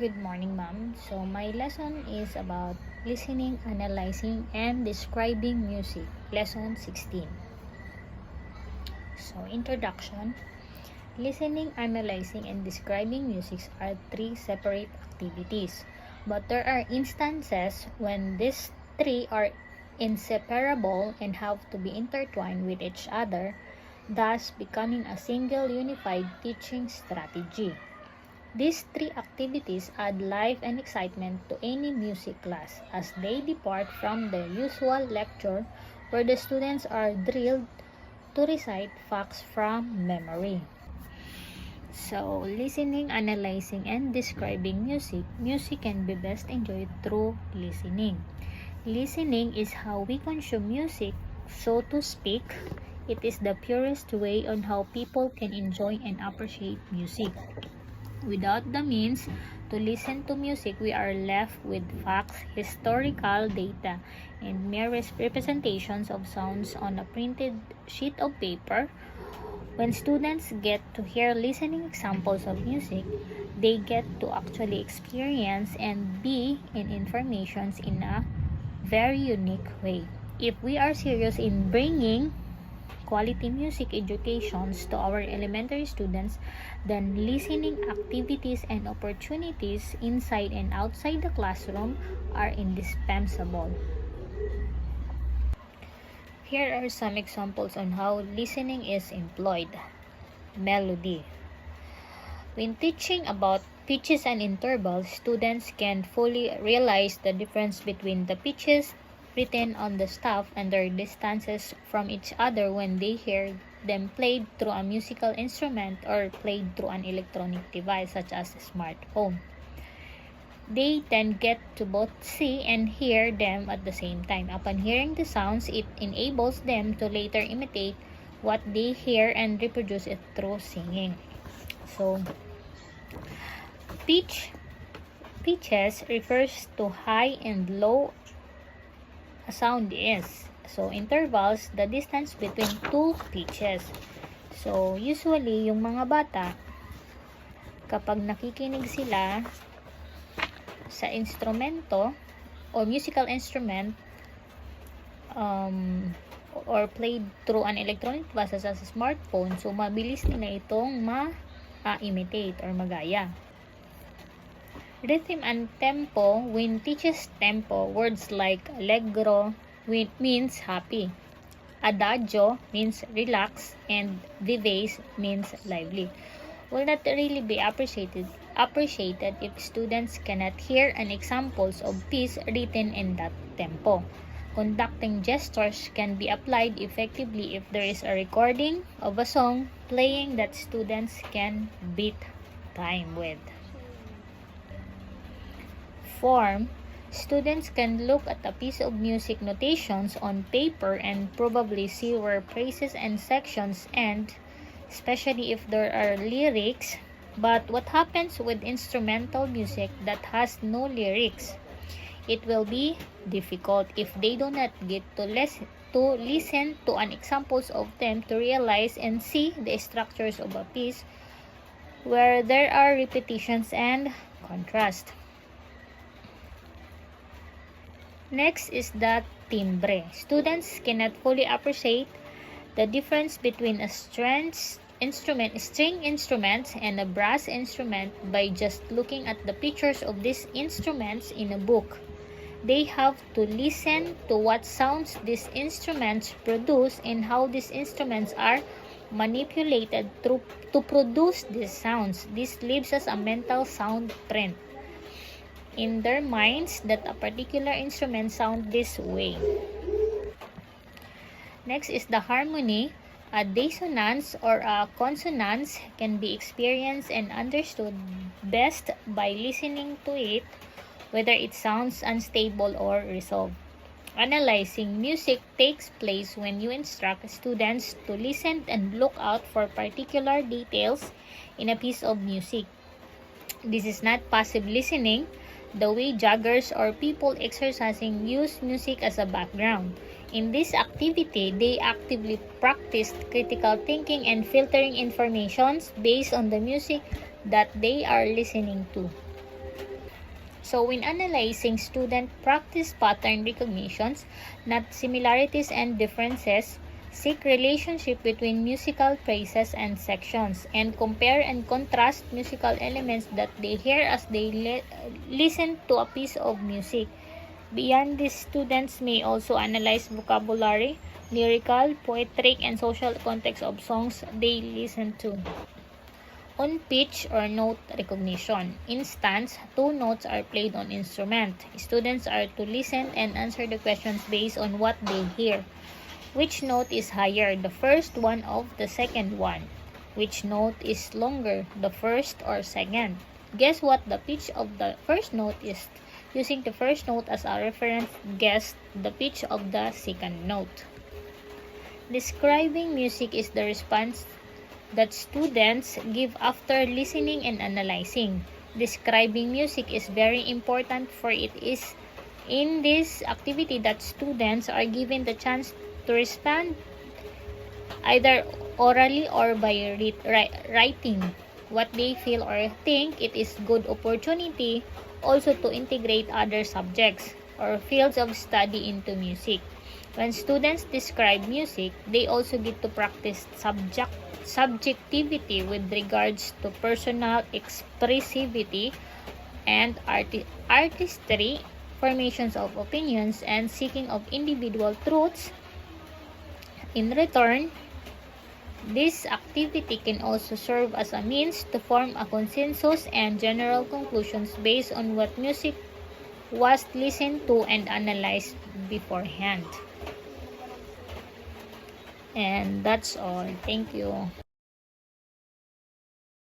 Good morning, ma'am. So, my lesson is about listening, analyzing, and describing music. Lesson 16. So, introduction. Listening, analyzing, and describing music are three separate activities. But there are instances when these three are inseparable and have to be intertwined with each other, thus becoming a single unified teaching strategy. These three activities add life and excitement to any music class as they depart from the usual lecture where the students are drilled to recite facts from memory. So, listening, analyzing, and describing music. Music can be best enjoyed through listening. Listening is how we consume music, so to speak. It is the purest way on how people can enjoy and appreciate music. Without the means to listen to music, we are left with facts, historical data, and mere representations of sounds on a printed sheet of paper. When students get to hear listening examples of music, they get to actually experience and be in informations in a very unique way. If we are serious in bringing quality music educations to our elementary students, then listening activities and opportunities inside and outside the classroom are indispensable. Here are some examples on how listening is employed. Melody. When teaching about pitches and intervals, students can fully realize the difference between the pitches written on the staff and their distances from each other when they hear them played through a musical instrument or played through an electronic device such as a smartphone. They then get to both see and hear them at the same time. Upon hearing the sounds, it enables them to later imitate what they hear and reproduce it through singing. So, pitches refers to high and low a sound is. So, intervals, the distance between two pitches. So, usually, yung mga bata, kapag nakikinig sila sa instrumento or musical instrument or played through an electronic device as a smartphone, so mabilis nila itong ma-imitate or magaya. Rhythm and tempo. When teaches tempo, words like allegro means happy, adagio means relax, and vivace means lively. Will not really be appreciated if students cannot hear an examples of piece written in that tempo. Conducting gestures can be applied effectively if there is a recording of a song playing that students can beat time with. Form. Students can look at a piece of music notations on paper and probably see where phrases and sections end, especially if there are lyrics. But what happens with instrumental music that has no lyrics? It will be difficult if they do not get to listen to an examples of them to realize and see the structures of a piece where there are repetitions and contrast. Next is the timbre. Students cannot fully appreciate the difference between a string instrument and a brass instrument by just looking at the pictures of these instruments in a book. They have to listen to what sounds these instruments produce and how these instruments are manipulated to produce these sounds. This leaves us a mental sound print in their minds that a particular instrument sounds this way. Next is the harmony. A dissonance or a consonance can be experienced and understood best by listening to it, whether it sounds unstable or resolved. Analyzing music takes place when you instruct students to listen and look out for particular details in a piece of music. This is not passive listening, the way joggers or people exercising use music as a background. In this activity, they actively practiced critical thinking and filtering informations based on the music that they are listening to. So when analyzing, student practice pattern recognitions, not similarities and differences, seek relationship between musical phrases and sections, and compare and contrast musical elements that they hear as they listen to a piece of music. Beyond this, students may also analyze vocabulary, lyrical, poetic, and social context of songs they listen to. On pitch or note recognition. Instance, two notes are played on instrument. Students are to listen and answer the questions based on what they hear. Which note is higher, the first one of the second one? Which note is longer, the first or second? Guess what the pitch of the first note is. Using the first note as a reference, guess the pitch of the second note. Describing music is the response that students give after listening and analyzing. Describing music is very important, for it is in this activity that students are given the chance to respond either orally or by writing what they feel or think. It is good opportunity also to integrate other subjects or fields of study into music. When students describe music, they also get to practice subjectivity with regards to personal expressivity and artistry, formations of opinions, and seeking of individual truths. In return, this activity can also serve as a means to form a consensus and general conclusions based on what music was listened to and analyzed beforehand. And that's all. Thank you.